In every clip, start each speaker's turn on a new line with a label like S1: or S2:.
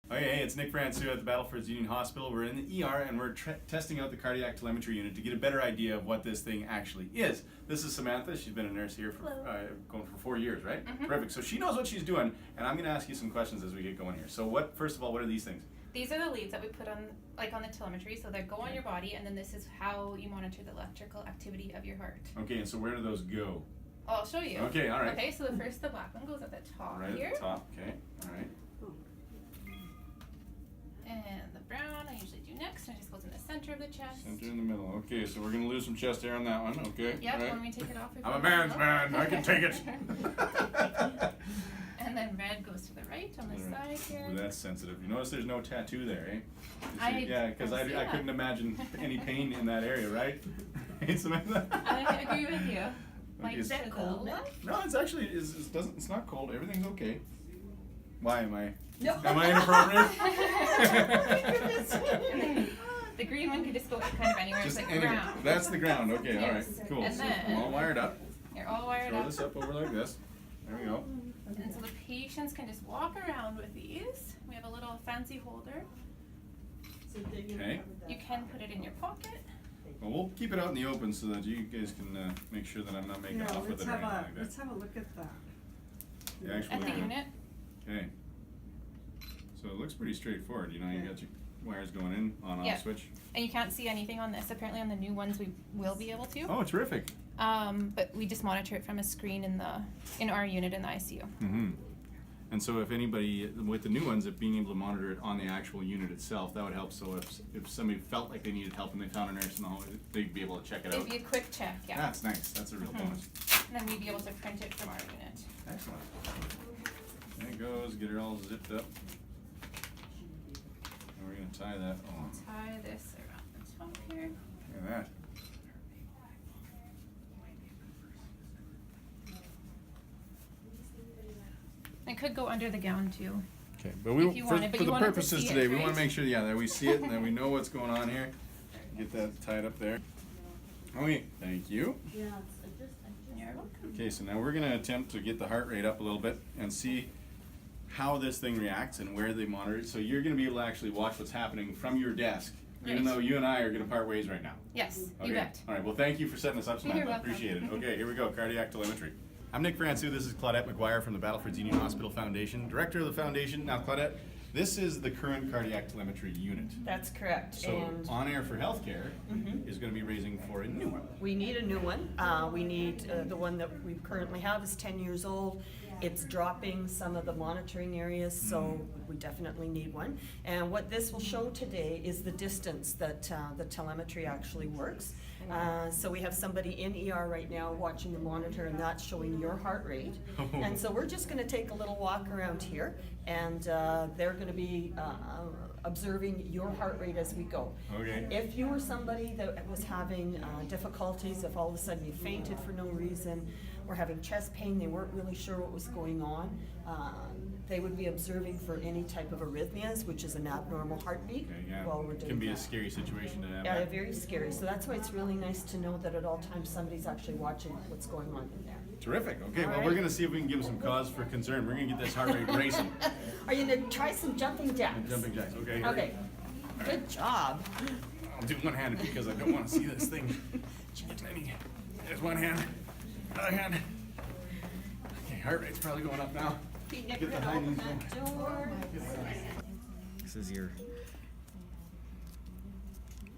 S1: Hey, it's Nick Fransoo at the Battleford's Union Hospital. We're in the ER and we're testing out the cardiac telemetry unit to get a better idea of what this thing actually is. This is Samantha. She's been a nurse here for going for 4 years, right?
S2: Mm-hmm.
S1: Perfect. So she knows what she's doing, and I'm going to ask you some questions as we get going here. So first of all, what are these things?
S2: These are the leads that we put on, on the telemetry, so they go on your body, and then this is how you monitor the electrical activity of your heart.
S1: Okay, and so where do those go?
S2: I'll show you.
S1: Okay, all right.
S2: Okay, so the black one goes at the top
S1: Right
S2: here.
S1: at the top, okay, all right.
S2: And the brown I usually do next, and it just goes in the center of the chest.
S1: Center in the middle. Okay, so we're going to lose some chest air on that one, okay.
S2: Yep,
S1: right.
S2: when we take it off.
S1: I'm a man's man, I can take it.
S2: And then red goes to the right on the side here.
S1: Ooh, that's sensitive. You notice there's no tattoo there, eh?
S2: I
S1: because I
S2: that.
S1: couldn't imagine any pain in that area, right? Right, Samantha?
S2: I agree with you.
S1: Okay, is
S2: that
S3: cold?
S1: No, it's actually it's not cold. Everything's okay. Why am I?
S3: No.
S1: Am I inappropriate?
S2: The green one could just go kind of anywhere.
S1: Just
S2: it's like
S1: anywhere.
S2: ground.
S1: That's the ground. Okay, all right,
S2: Yes.
S1: cool.
S2: And
S1: So
S2: then-
S1: I'm all wired up.
S2: You're all wired
S1: Throw
S2: up.
S1: this up over like this. There we go.
S2: And so the patients can just walk around with these. We have a little fancy holder.
S1: Okay.
S2: You can put it in your pocket.
S1: Well, we'll keep it out in the open so that you guys can make sure that I'm not making
S3: Yeah,
S1: off with it or anything like that.
S3: let's have a look at that.
S1: The actual
S2: At the unit.
S1: Okay. So it looks pretty straightforward. You know, you got your wires going in, on,
S2: Yeah.
S1: off switch.
S2: And you can't see anything on this. Apparently on the new ones we will be able to.
S1: Oh, terrific.
S2: But we just monitor it from a screen in our unit in the ICU.
S1: Mm-hmm. And so if anybody, with the new ones, if being able to monitor it on the actual unit itself, that would help. So if somebody felt like they needed help and they found a nurse in the hallway, they'd be able to check it out.
S2: It'd be a quick check, yeah.
S1: That's nice. That's a real bonus.
S2: And then we'd be able to print it from our unit.
S1: Excellent. There it goes. Get her all zipped up. And we're going to tie that on.
S2: Tie this around the top here.
S1: Look at that.
S2: It could go under the gown too.
S1: Okay, but
S2: If you wanted, but
S1: for
S2: you
S1: the
S2: wanted to
S1: purposes
S2: see it,
S1: today, we
S2: right?
S1: want to make sure, that we see it and that we know what's going on here. Get that tied up there. Okay, thank you.
S2: You're welcome.
S1: Okay, so now we're going to attempt to get the heart rate up a little bit and see how this thing reacts and where they monitor it. So you're going to be able to actually watch what's happening from your desk, even
S2: Right.
S1: though you and I are going to part ways right now.
S2: Yes,
S1: Okay.
S2: you bet.
S1: All right. Well, thank you for setting this up,
S2: You're
S1: Samantha.
S2: welcome.
S1: Appreciate it. Okay, here we go. Cardiac telemetry. I'm Nick Fransoo. This is Claudette McGuire from the Battleford's Union Hospital Foundation, director of the foundation. Now, Claudette, this is the current cardiac telemetry unit.
S4: That's correct.
S1: So,
S4: And
S1: On Air for Healthcare is going to be raising for a new one.
S4: we need a new one. We need the one that we currently have is 10 years old. It's dropping some of the monitoring areas, so we definitely need one. And what this will show today is the distance that the telemetry actually works. So we have somebody in ER right now watching the monitor, and that's showing your heart rate. And so we're just going to take a little walk around here, and they're going to be observing your heart rate as we go.
S1: Okay.
S4: If you were somebody that was having difficulties, if all of a sudden you fainted for no reason, or having chest pain, they weren't really sure what was going on, they would be observing for any type of arrhythmias, which is an abnormal heartbeat,
S1: Okay, yeah.
S4: while we're doing
S1: Can be a
S4: that.
S1: scary situation to have.
S4: Yeah,
S1: that.
S4: very scary. So that's why it's really nice to know that at all times somebody's actually watching what's going on in there.
S1: Terrific. Okay,
S4: All
S1: well,
S4: right.
S1: we're going to see if we can give them some cause for concern. We're going to get this heart rate racing.
S4: Are you gonna try some jumping jacks?
S1: Jumping jacks. Okay. here.
S4: Okay. Good job.
S1: I'll do one-handed because I don't want to see this thing. Tiny. There's one hand. Other hand. Okay, heart rate's probably going up now.
S4: Pete, Nick,
S1: Get the
S4: we're
S1: high
S4: gonna open
S1: knees
S4: that door.
S5: This is your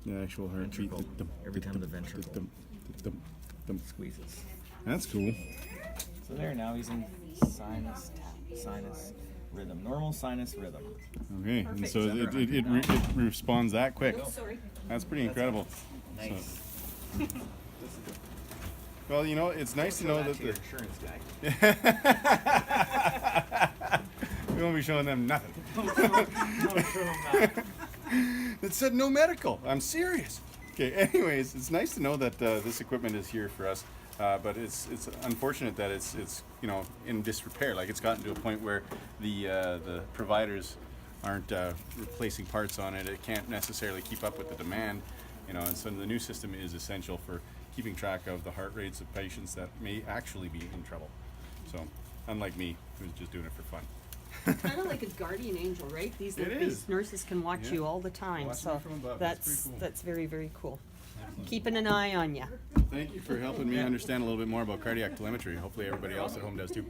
S1: The actual heart
S5: ventricle. Every time the ventricle squeezes.
S1: That's cool.
S5: So there, now he's in sinus rhythm, normal sinus rhythm.
S1: Okay, and
S4: Perfect.
S1: so it responds that quick.
S4: Oh, sorry.
S1: That's pretty incredible.
S5: Nice.
S1: Well, you know, it's nice to know that
S5: to your insurance guy.
S1: we won't be showing them nothing.
S5: Don't show him that.
S1: It said no medical. I'm serious. Okay. Anyways, it's nice to know that this equipment is here for us, but it's unfortunate that it's in disrepair. Like it's gotten to a point where the providers aren't replacing parts on it. It can't necessarily keep up with the demand, and so the new system is essential for keeping track of the heart rates of patients that may actually be in trouble. So, unlike me, who's just doing it for fun.
S4: Kind of like a guardian angel, right? These
S1: It
S4: these
S1: is.
S4: nurses can watch
S1: Yeah.
S4: you all the time,
S1: Watch me
S4: so
S1: from above. That's pretty cool.
S4: that's very, very cool. Keeping an eye on you.
S1: Thank you for helping me understand a little bit more about cardiac telemetry. Hopefully everybody else at home does too.